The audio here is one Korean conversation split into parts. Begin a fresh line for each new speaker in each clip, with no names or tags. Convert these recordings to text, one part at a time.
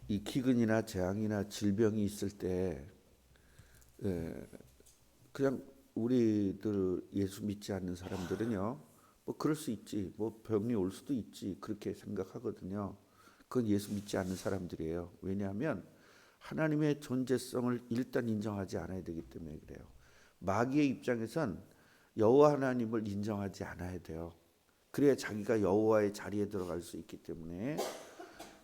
이 기근이나 재앙이나 질병이 있을 때 그냥 우리들 예수 믿지 않는 사람들은요, 뭐 그럴 수 있지, 뭐 병이 올 수도 있지, 그렇게 생각하거든요. 그건 예수 믿지 않는 사람들이에요. 왜냐하면 하나님의 존재성을 일단 인정하지 않아야 되기 때문에 그래요. 마귀의 입장에선 여호와 하나님을 인정하지 않아야 돼요. 그래야 자기가 여호와의 자리에 들어갈 수 있기 때문에.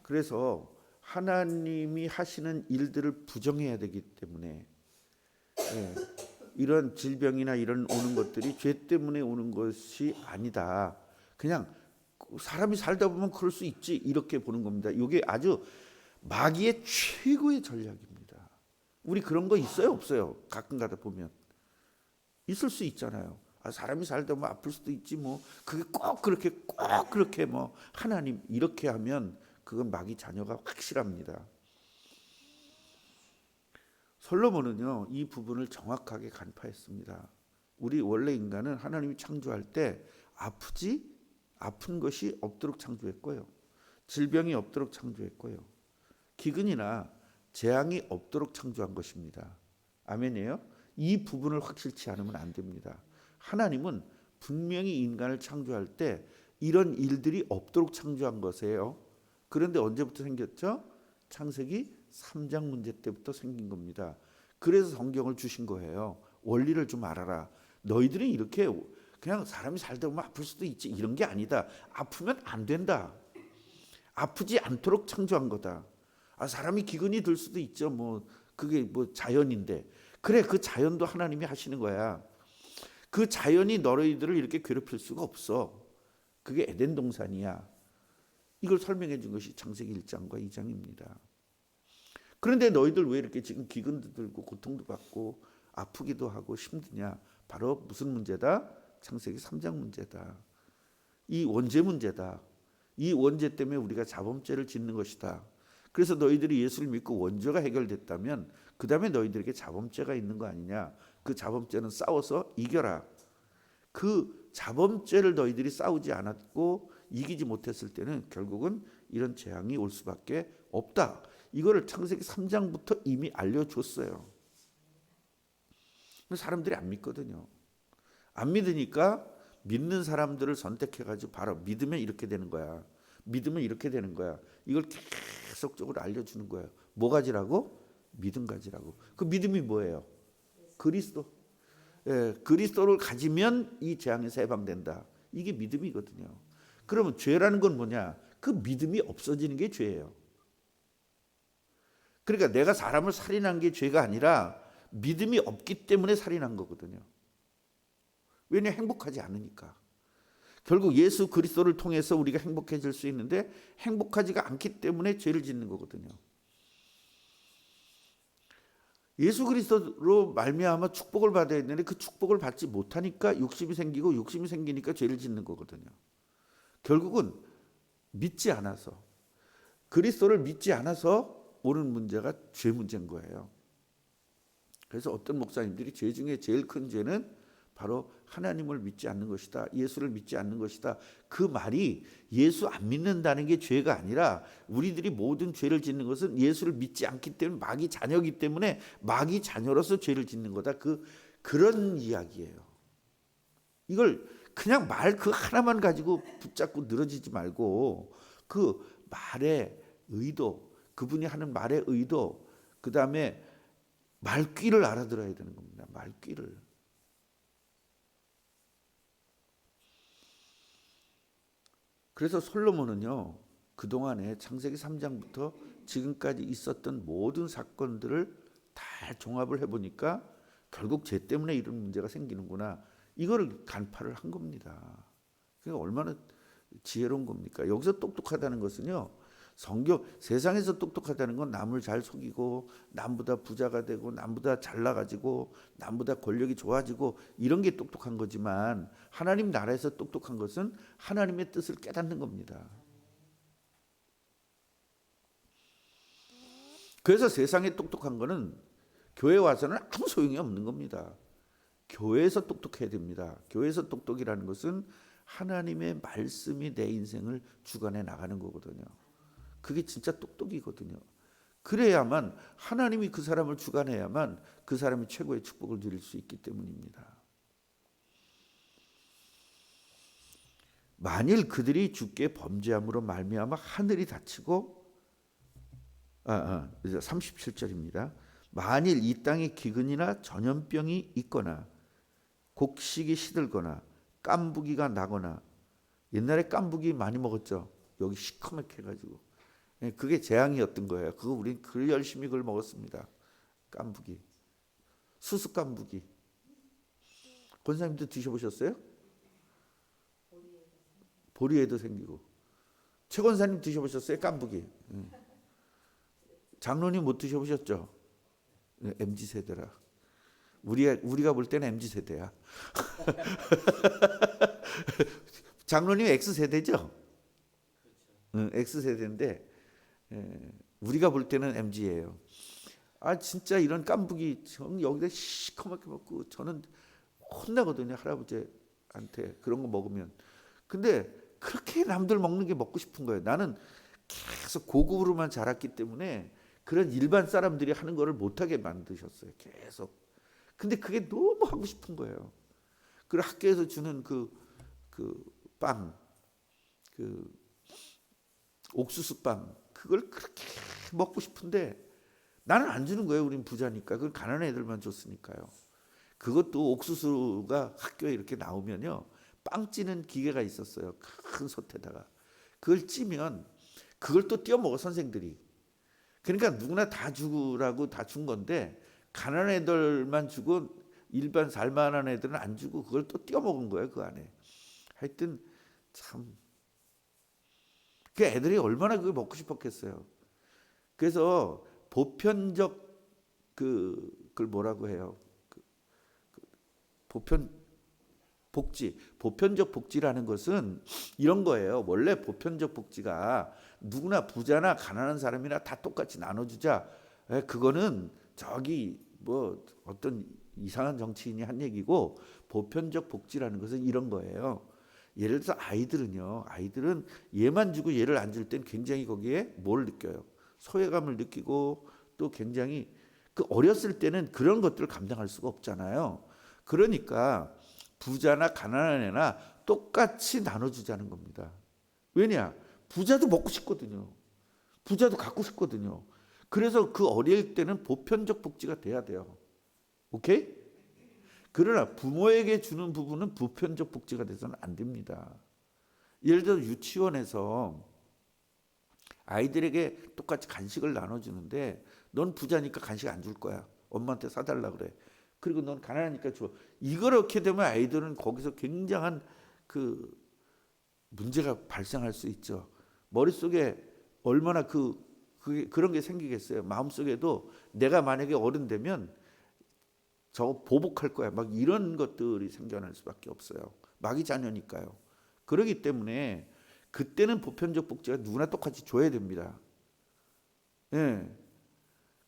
그래서 하나님이 하시는 일들을 부정해야 되기 때문에 이런 질병이나 이런 오는 것들이 죄 때문에 오는 것이 아니다. 그냥 사람이 살다 보면 그럴 수 있지, 이렇게 보는 겁니다. 이게 아주 마귀의 최고의 전략입니다. 우리 그런 거 있어요, 없어요? 가끔 가다 보면 있을 수 있잖아요. 사람이 살다 보면 아플 수도 있지, 뭐 그게 꼭 그렇게 뭐 하나님 이렇게 하면 그건 마귀 자녀가 확실합니다. 솔로몬은요, 이 부분을 정확하게 간파했습니다. 우리 원래 인간은 하나님이 창조할 때 아픈 것이 없도록 창조했고요. 질병이 없도록 창조했고요. 기근이나 재앙이 없도록 창조한 것입니다. 아멘이에요? 이 부분을 확실치 않으면 안 됩니다. 하나님은 분명히 인간을 창조할 때 이런 일들이 없도록 창조한 것이에요. 그런데 언제부터 생겼죠? 창세기 3장 문제 때부터 생긴 겁니다. 그래서 성경을 주신 거예요. 원리를 좀 알아라. 너희들은 이렇게 그냥 사람이 살다 보면 아플 수도 있지, 이런 게 아니다. 아프면 안 된다. 아프지 않도록 창조한 거다. 사람이 기근이 들 수도 있죠. 뭐 그게 뭐 자연인데. 그래, 그 자연도 하나님이 하시는 거야. 그 자연이 너희들을 이렇게 괴롭힐 수가 없어. 그게 에덴 동산이야. 이걸 설명해 준 것이 창세기 1장과 2장입니다. 그런데 너희들 왜 이렇게 지금 기근도 들고 고통도 받고 아프기도 하고 힘드냐? 바로 무슨 문제다? 창세기 3장 문제다. 이 원죄 문제다. 이 원죄 때문에 우리가 자범죄를 짓는 것이다. 그래서 너희들이 예수를 믿고 원죄가 해결됐다면 그 다음에 너희들에게 자범죄가 있는 거 아니냐? 그 자범죄는 싸워서 이겨라. 그 자범죄를 너희들이 싸우지 않았고 이기지 못했을 때는 결국은 이런 재앙이 올 수밖에 없다. 이거를 창세기 3장부터 이미 알려줬어요. 사람들이 안 믿거든요. 안 믿으니까 믿는 사람들을 선택해가지고 바로 믿으면 이렇게 되는 거야. 믿으면 이렇게 되는 거야. 이걸 계속적으로 알려주는 거예요. 뭐 가지라고? 믿음 가지라고. 그 믿음이 뭐예요? 그리스도. 그리스도를 가지면 이 재앙에서 해방된다. 이게 믿음이거든요. 그러면 죄라는 건 뭐냐? 그 믿음이 없어지는 게 죄예요. 그러니까 내가 사람을 살인한 게 죄가 아니라 믿음이 없기 때문에 살인한 거거든요. 왜냐? 행복하지 않으니까. 결국 예수 그리스도를 통해서 우리가 행복해질 수 있는데 행복하지가 않기 때문에 죄를 짓는 거거든요. 예수 그리스도로 말미암아 축복을 받아야 되는데 그 축복을 받지 못하니까 욕심이 생기고 욕심이 생기니까 죄를 짓는 거거든요. 결국은 믿지 않아서, 그리스도를 믿지 않아서 오는 문제가 죄 문제인 거예요. 그래서 어떤 목사님들이 죄 중에 제일 큰 죄는 바로 하나님을 믿지 않는 것이다. 예수를 믿지 않는 것이다. 그 말이 예수 안 믿는다는 게 죄가 아니라 우리들이 모든 죄를 짓는 것은 예수를 믿지 않기 때문에 마귀 자녀이기 때문에 마귀 자녀로서 죄를 짓는 거다. 그런 이야기예요. 이걸 그냥 말 그 하나만 가지고 붙잡고 늘어지지 말고 그 말의 의도, 그분이 하는 말의 의도, 그 다음에 말귀를 알아들어야 되는 겁니다. 말귀를. 그래서 솔로몬은요, 그동안에 창세기 3장부터 지금까지 있었던 모든 사건들을 다 종합을 해보니까 결국 죄 때문에 이런 문제가 생기는구나. 이거를 간파를 한 겁니다. 그러니까 얼마나 지혜로운 겁니까? 여기서 똑똑하다는 것은요, 세상에서 똑똑하다는 건 남을 잘 속이고 남보다 부자가 되고 남보다 잘나가지고 남보다 권력이 좋아지고 이런 게 똑똑한 거지만 하나님 나라에서 똑똑한 것은 하나님의 뜻을 깨닫는 겁니다. 그래서 세상에 똑똑한 거는 교회 와서는 아무 소용이 없는 겁니다. 교회에서 똑똑해야 됩니다. 교회에서 똑똑이라는 것은 하나님의 말씀이 내 인생을 주관해 나가는 거거든요. 그게 진짜 똑똑이거든요. 그래야만 하나님이 그 사람을 주관해야만 그 사람이 최고의 축복을 누릴 수 있기 때문입니다. 만일 그들이 주께 범죄함으로 말미암아 하늘이 닫히고 37절입니다. 만일 이 땅에 기근이나 전염병이 있거나 곡식이 시들거나 깐부기가 나거나, 옛날에 깐부기 많이 먹었죠. 여기 시커멓게 해가지고 그게 재앙이었던 거예요. 그거 우린 그 열심히 그걸 먹었습니다. 깐부기, 수수 깐부기. 권사님도 드셔보셨어요? 보리에도 생기고. 최 권사님 드셔보셨어요? 깐부기. 장로님 못 드셔보셨죠? MZ 세대라. 우리가 볼 때는 MZ 세대야. 장로님 X 세대죠? X 세대인데 우리가 볼 때는 MZ예요. 진짜 이런 깐부기 여기다 시커멓게 먹고 저는 혼나거든요, 할아버지한테 그런 거 먹으면. 근데 그렇게 남들 먹는 게 먹고 싶은 거예요. 나는 계속 고급으로만 자랐기 때문에 그런 일반 사람들이 하는 거를 못하게 만드셨어요. 계속. 근데 그게 너무 하고 싶은 거예요. 그리고 학교에서 주는 그 빵, 그 옥수수 빵, 그걸 그렇게 먹고 싶은데 나는 안 주는 거예요. 우린 부자니까. 그건 가난한 애들만 줬으니까요. 그것도 옥수수가 학교에 이렇게 나오면요, 빵 찌는 기계가 있었어요. 큰 솥에다가. 그걸 찌면 그걸 또 띄워 먹어, 선생들이. 그러니까 누구나 다 주라고 다 준 건데 가난한 애들만 주고 일반 살만한 애들은 안 주고 그걸 또 띄워 먹은 거예요, 그 안에. 하여튼 참, 그 애들이 얼마나 그걸 먹고 싶었겠어요. 그래서 보편적 그걸 뭐라고 해요? 보편적 복지라는 것은 이런 거예요. 원래 보편적 복지가 누구나 부자나 가난한 사람이나 다 똑같이 나눠주자. 그거는 저기 뭐 어떤 이상한 정치인이 한 얘기고, 보편적 복지라는 것은 이런 거예요. 예를 들어서 아이들은 얘만 주고 얘를 안 줄 땐 굉장히 거기에 뭘 느껴요? 소외감을 느끼고, 또 굉장히 그 어렸을 때는 그런 것들을 감당할 수가 없잖아요. 그러니까 부자나 가난한 애나 똑같이 나눠주자는 겁니다. 왜냐? 부자도 먹고 싶거든요. 부자도 갖고 싶거든요. 그래서 그 어릴 때는 보편적 복지가 돼야 돼요. 오케이? 그러나 부모에게 주는 부분은 보편적 복지가 돼서는 안 됩니다. 예를 들어 유치원에서 아이들에게 똑같이 간식을 나눠주는데 넌 부자니까 간식 안 줄 거야. 엄마한테 사달라 그래. 그리고 넌 가난하니까 줘. 이렇게 되면 아이들은 거기서 굉장한 그 문제가 발생할 수 있죠. 머릿속에 얼마나 그런 게 생기겠어요. 마음속에도 내가 만약에 어른 되면 저거 보복할 거야. 막 이런 것들이 생겨날 수밖에 없어요. 마귀 자녀니까요. 그렇기 때문에 그때는 보편적 복지가 누구나 똑같이 줘야 됩니다. 예.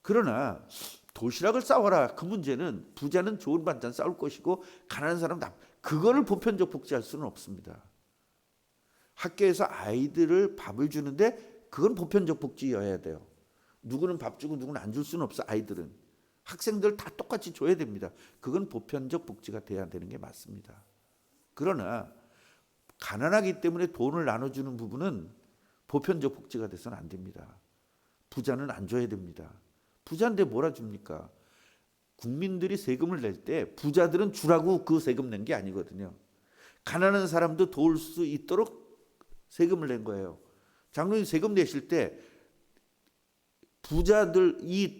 그러나 도시락을 싸워라. 그 문제는 부자는 좋은 반찬 싸울 것이고 가난한 사람은 그거를 보편적 복지할 수는 없습니다. 학교에서 아이들을 밥을 주는데 그건 보편적 복지여야 돼요. 누구는 밥 주고 누구는 안 줄 수는 없어. 아이들은. 학생들 다 똑같이 줘야 됩니다. 그건 보편적 복지가 돼야 되는 게 맞습니다. 그러나 가난하기 때문에 돈을 나눠주는 부분은 보편적 복지가 돼서는 안 됩니다. 부자는 안 줘야 됩니다. 부자인데 뭐라 줍니까? 국민들이 세금을 낼 때 부자들은 주라고 그 세금 낸 게 아니거든요. 가난한 사람도 도울 수 있도록 세금을 낸 거예요. 장로님 세금 내실 때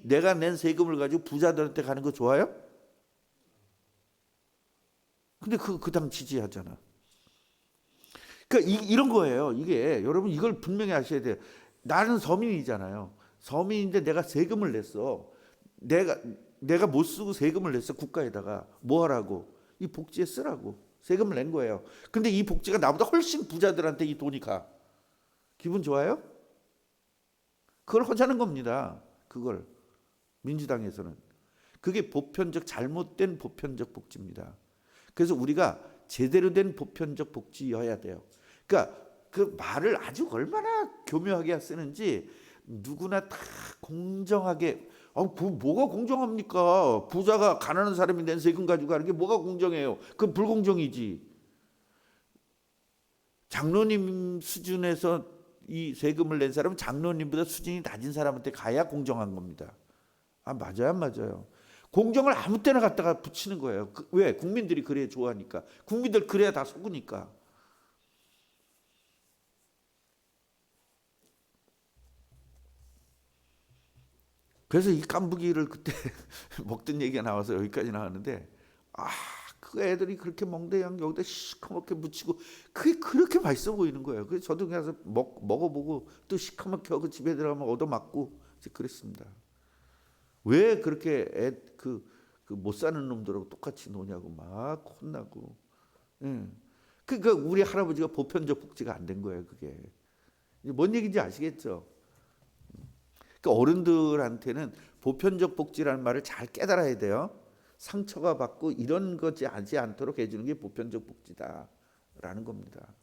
내가 낸 세금을 가지고 부자들한테 가는 거 좋아요? 근데 그 당 지지하잖아. 그러니까 이런 거예요. 이게 여러분 이걸 분명히 아셔야 돼요. 나는 서민이잖아요. 서민인데 내가 세금을 냈어. 내가 못 쓰고 세금을 냈어. 국가에다가 뭐 하라고? 이 복지에 쓰라고 세금을 낸 거예요. 근데 이 복지가 나보다 훨씬 부자들한테 이 돈이 가. 기분 좋아요? 그걸 하자는 겁니다. 그걸 민주당에서는. 그게 보편적 잘못된 보편적 복지입니다. 그래서 우리가 제대로 된 보편적 복지여야 돼요. 그러니까 그 말을 아주 얼마나 교묘하게 쓰는지 누구나 다 공정하게. 뭐가 공정합니까? 부자가 가난한 사람이 낸 세금 가지고 가는 게 뭐가 공정해요? 그건 불공정이지. 장로님 수준에서 이 세금을 낸 사람은 장로님보다 수준이 낮은 사람한테 가야 공정한 겁니다. 맞아요, 안 맞아요? 공정을 아무 때나 갖다가 붙이는 거예요. 왜? 국민들이 그래야 좋아하니까. 국민들 그래야 다 속으니까. 그래서 이 깐부기를 그때 먹던 얘기가 나와서 여기까지 나왔는데, 그 애들이 그렇게 멍대양 여기다 시커멓게 묻히고 그게 그렇게 맛있어 보이는 거예요. 그래서 저도 그냥 먹어보고 또 시커멓게 하고 집에 들어가면 얻어맞고 그랬습니다. 왜 그렇게 그 못 사는 놈들하고 똑같이 노냐고 막 혼나고. 예. 그러니까 우리 할아버지가 보편적 복지가 안 된 거예요. 그게 뭔 얘기인지 아시겠죠? 그러니까 어른들한테는 보편적 복지라는 말을 잘 깨달아야 돼요. 상처가 받고 이런 것이 하지 않도록 해주는 게 보편적 복지다라는 겁니다.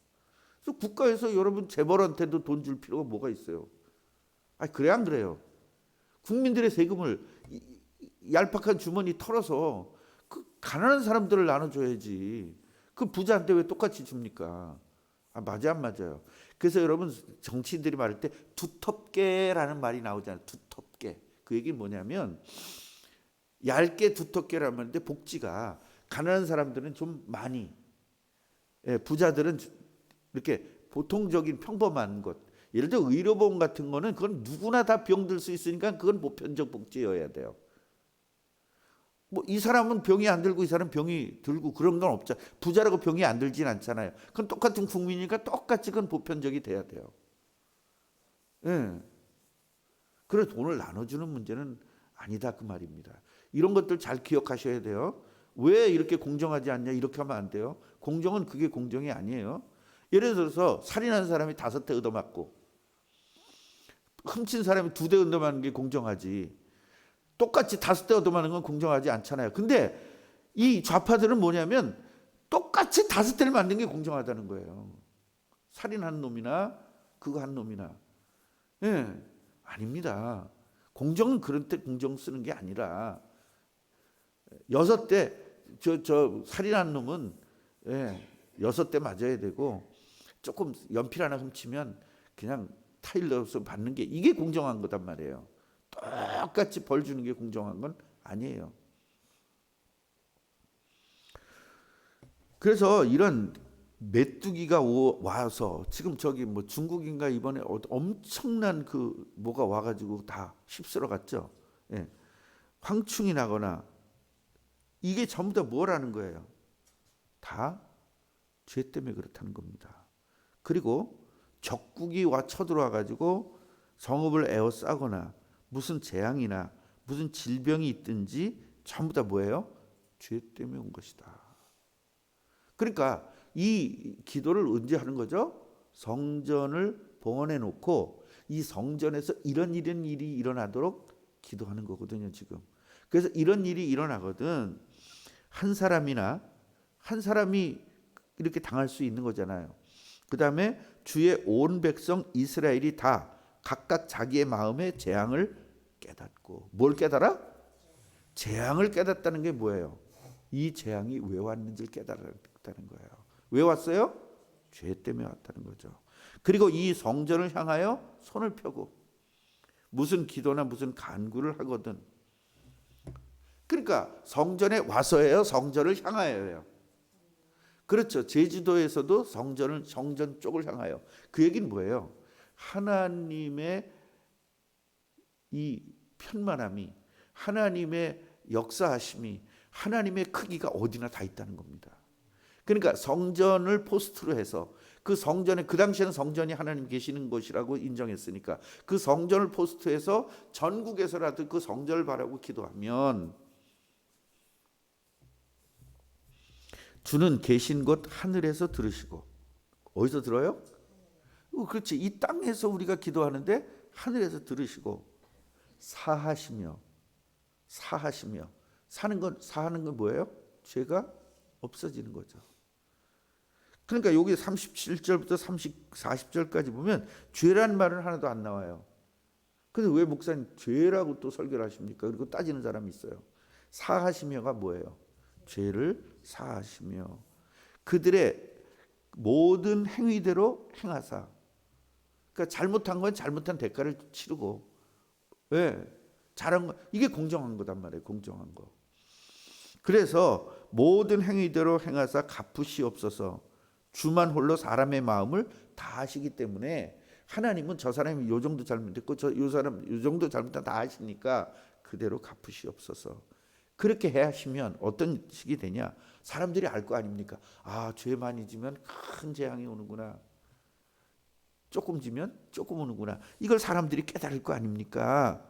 그래서 국가에서 여러분 재벌한테도 돈 줄 필요가 뭐가 있어요? 그래 안 그래요? 국민들의 세금을 얄팍한 주머니 털어서 그 가난한 사람들을 나눠줘야지. 그 부자한테 왜 똑같이 줍니까? 맞아 안 맞아요? 그래서 여러분 정치인들이 말할 때 두텁게라는 말이 나오잖아요. 두텁게. 그 얘기는 뭐냐면 얇게 두텁게라는 말인데 복지가 가난한 사람들은 좀 많이, 부자들은 이렇게 보통적인 평범한 것. 예를 들어 의료보험 같은 거는 그건 누구나 다 병들 수 있으니까 그건 보편적 복지여야 돼요. 이 사람은 병이 안 들고 이 사람은 병이 들고 그런 건 없잖아요. 부자라고 병이 안 들진 않잖아요. 그건 똑같은 국민이니까 똑같이 그건 보편적이 돼야 돼요. 그래서 돈을 나눠주는 문제는 아니다 그 말입니다. 이런 것들 잘 기억하셔야 돼요. 왜 이렇게 공정하지 않냐 이렇게 하면 안 돼요. 공정은 그게 공정이 아니에요. 예를 들어서 살인한 사람이 5대 얻어맞고 훔친 사람이 2대 얻어맞는 게 공정하지. 똑같이 5대 얻어맞는 건 공정하지 않잖아요. 근데 이 좌파들은 뭐냐면 똑같이 5대를 맞는 게 공정하다는 거예요. 살인한 놈이나 그거 한 놈이나. 아닙니다. 공정은 그런 때 공정 쓰는 게 아니라 6대 저 살인한 놈은 6대 맞아야 되고 조금 연필 하나 훔치면 그냥 타일 넣어서 받는 게 이게 공정한 거단 말이에요. 똑같이 벌 주는 게 공정한 건 아니에요. 그래서 이런 메뚜기가 와서 지금 저기 중국인가 이번에 엄청난 그 뭐가 와가지고 다 휩쓸어 갔죠. 황충이 나거나 이게 전부 다 뭐라는 거예요? 다 죄 때문에 그렇다는 겁니다. 그리고 적국이 쳐들어와 가지고 성읍을 에워싸거나 무슨 재앙이나 무슨 질병이 있든지 전부 다 뭐예요? 죄 때문에 온 것이다. 그러니까 이 기도를 언제 하는 거죠? 성전을 봉헌해 놓고 이 성전에서 이런 일이 일어나도록 기도하는 거거든요, 지금. 그래서 이런 일이 일어나거든 한 사람이 이렇게 당할 수 있는 거잖아요. 그다음에 주의 온 백성 이스라엘이 다 각각 자기의 마음의 재앙을 깨닫고. 뭘 깨달아? 재앙을 깨닫다는 게 뭐예요? 이 재앙이 왜 왔는지를 깨달았다는 거예요. 왜 왔어요? 죄 때문에 왔다는 거죠. 그리고 이 성전을 향하여 손을 펴고 무슨 기도나 무슨 간구를 하거든. 그러니까 성전에 와서예요? 성전을 향하여예요? 그렇죠. 제주도에서도 성전 쪽을 향하여. 그 얘기는 뭐예요? 하나님의 이 편만함이, 하나님의 역사하심이, 하나님의 크기가 어디나 다 있다는 겁니다. 그러니까 성전을 포스트로 해서 그 성전에, 그 당시에는 성전이 하나님 계시는 곳이라고 인정했으니까 그 성전을 포스트해서 전국에서라도 그 성전을 바라고 기도하면 주는 계신 곳 하늘에서 들으시고. 어디서 들어요? 그렇지. 이 땅에서 우리가 기도하는데 하늘에서 들으시고 사하시며 사는 건 뭐예요? 죄가 없어지는 거죠. 그러니까 여기 37절부터 40절까지 보면 죄란 말은 하나도 안 나와요. 근데 왜 목사님 죄라고 또 설교를 하십니까? 그리고 따지는 사람이 있어요. 사하시며가 뭐예요? 죄를 사하시며 그들의 모든 행위대로 행하사. 그러니까 잘못한 건 잘못한 대가를 치르고, 왜? 잘한 거 이게 공정한 거단 말이에요. 공정한 거. 그래서 모든 행위대로 행하사 갚으시옵소서. 주만 홀로 사람의 마음을 다 아시기 때문에 하나님은 저 사람이 요 정도 잘못했고 요 사람 요 정도 잘못한 다 아시니까 그대로 갚으시옵소서. 그렇게 해 하시면 어떤 식이 되냐? 사람들이 알 거 아닙니까? 아, 죄 많이 지면 큰 재앙이 오는구나. 조금 지면 조금 오는구나. 이걸 사람들이 깨달을 거 아닙니까?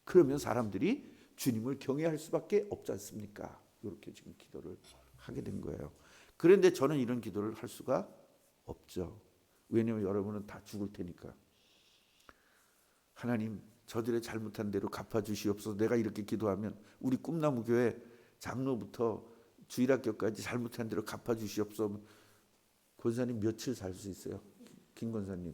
그러면 사람들이 주님을 경외할 수밖에 없지 않습니까? 이렇게 지금 기도를 하게 된 거예요. 그런데 저는 이런 기도를 할 수가 없죠. 왜냐하면 여러분은 다 죽을 테니까. 하나님, 저들의 잘못한 대로 갚아주시옵소서. 내가 이렇게 기도하면 우리 꿈나무교회 장로부터 주일학교까지 잘못한 대로 갚아주시옵소서. 권사님 며칠 살 수 있어요? 김 권사님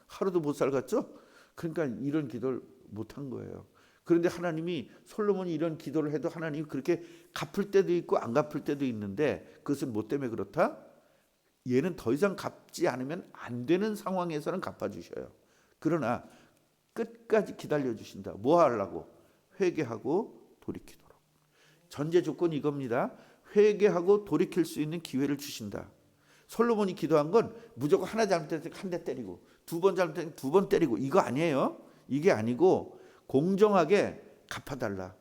하루도 못 살겠죠? 그러니까 이런 기도를 못한 거예요. 그런데 하나님이 솔로몬이 이런 기도를 해도 하나님이 그렇게 갚을 때도 있고 안 갚을 때도 있는데 그것은 뭐 때문에 그렇다? 얘는 더 이상 갚지 않으면 안 되는 상황에서는 갚아주셔요. 그러나 끝까지 기다려주신다. 뭐 하려고? 회개하고 돌이키도록. 전제 조건이 이겁니다. 회개하고 돌이킬 수 있는 기회를 주신다. 솔로몬이 기도한 건 무조건 하나 잘못했을 때 한 대 때리고 두 번 잘못했을 때 두 번 때리고 이거 아니에요. 이게 아니고 공정하게 갚아달라.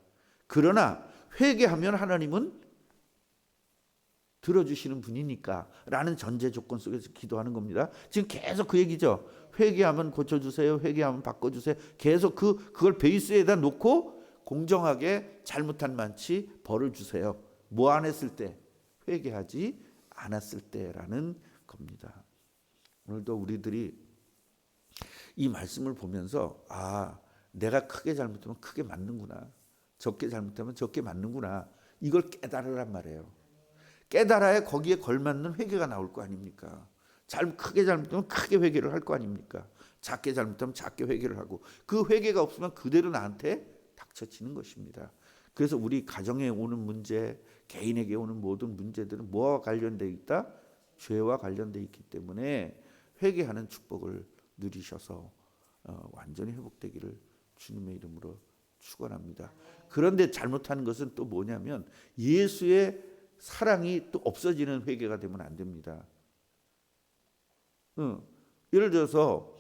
그러나 회개하면 하나님은 들어주시는 분이니까 라는 전제 조건 속에서 기도하는 겁니다. 지금 계속 그 얘기죠. 회개하면 고쳐주세요. 회개하면 바꿔주세요. 계속 그걸 베이스에다 놓고 공정하게 잘못한 만치 벌을 주세요. 뭐 안 했을 때? 회개하지 않았을 때라는 겁니다. 오늘도 우리들이 이 말씀을 보면서 아, 내가 크게 잘못하면 크게 맞는구나. 적게 잘못하면 적게 맞는구나. 이걸 깨달으란 말이에요. 깨달아야 거기에 걸맞는 회개가 나올 거 아닙니까? 크게 잘못하면 크게 회개를 할 거 아닙니까? 작게 잘못하면 작게 회개를 하고 그 회개가 없으면 그대로 나한테 닥쳐지는 것입니다. 그래서 우리 가정에 오는 문제, 개인에게 오는 모든 문제들은 뭐와 관련되어 있다? 죄와 관련되어 있기 때문에 회개하는 축복을 누리셔서 완전히 회복되기를 주님의 이름으로 축원합니다. 그런데 잘못하는 것은 또 뭐냐면 예수의 사랑이 또 없어지는 회개가 되면 안 됩니다. 예를 들어서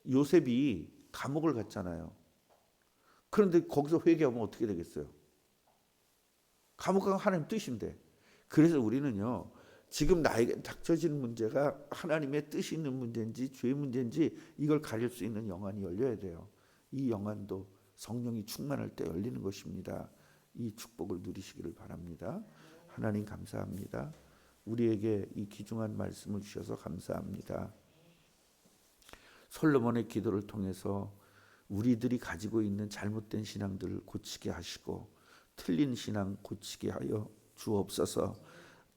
요셉이 감옥을 갔잖아요. 그런데 거기서 회개하면 어떻게 되겠어요? 감옥 가면 하나님 뜻인데. 그래서 우리는요. 지금 나에게 닥쳐지는 문제가 하나님의 뜻이 있는 문제인지 죄의 문제인지 이걸 가릴 수 있는 영안이 열려야 돼요. 이 영안도 성령이 충만할 때 열리는 것입니다. 이 축복을 누리시기를 바랍니다. 하나님 감사합니다. 우리에게 이 귀중한 말씀을 주셔서 감사합니다. 솔로몬의 기도를 통해서 우리들이 가지고 있는 잘못된 신앙들을 고치게 하시고 틀린 신앙 고치게 하여 주옵소서.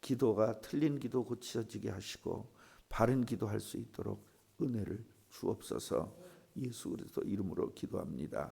기도가 틀린 기도 고쳐지게 하시고 바른 기도할 수 있도록 은혜를 주옵소서. 예수 그리스도 이름으로 기도합니다.